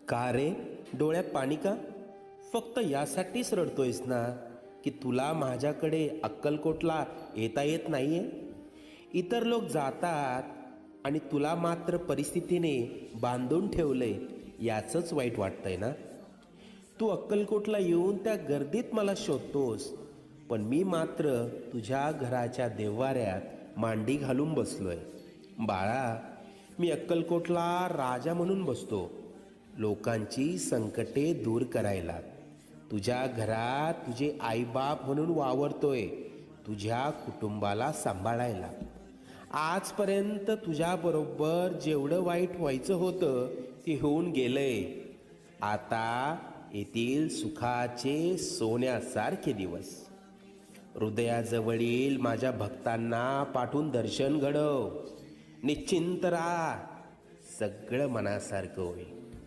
का रे, डोळ्यात पाणी का? फक्त यासाठीच रडतोयस ना की तुला माझ्याकडे अक्कलकोटला येता येत नाहीये? इतर लोक जातात आणि तुला मात्र परिस्थितीने बांधून ठेवलंय, याचंच वाईट वाटतंय ना? तू अक्कलकोटला येऊन त्या गर्दीत मला शोधतोस, पण मी मात्र तुझ्या घराच्या देव्हाऱ्यात मांडी घालून बसलोय. बाळा, मी अक्कलकोटला राजा म्हणून बसतो, लोकांची संकटे दूर करायला. तुझ्या घरात तुझे आईबाप म्हणून वावरतोय, तुझ्या कुटुंबाला सांभाळायला. आजपर्यंत तुझ्याबरोबर जेवढं वाईट व्हायचं होतं ते होऊन गेलंय. आता येथील सुखाचे सोन्यासारखे दिवस. हृदयाजवळील माझ्या भक्तांना पाठवून दर्शन घडव. निश्चिंत राहा, सगळं मनासारखं होईल.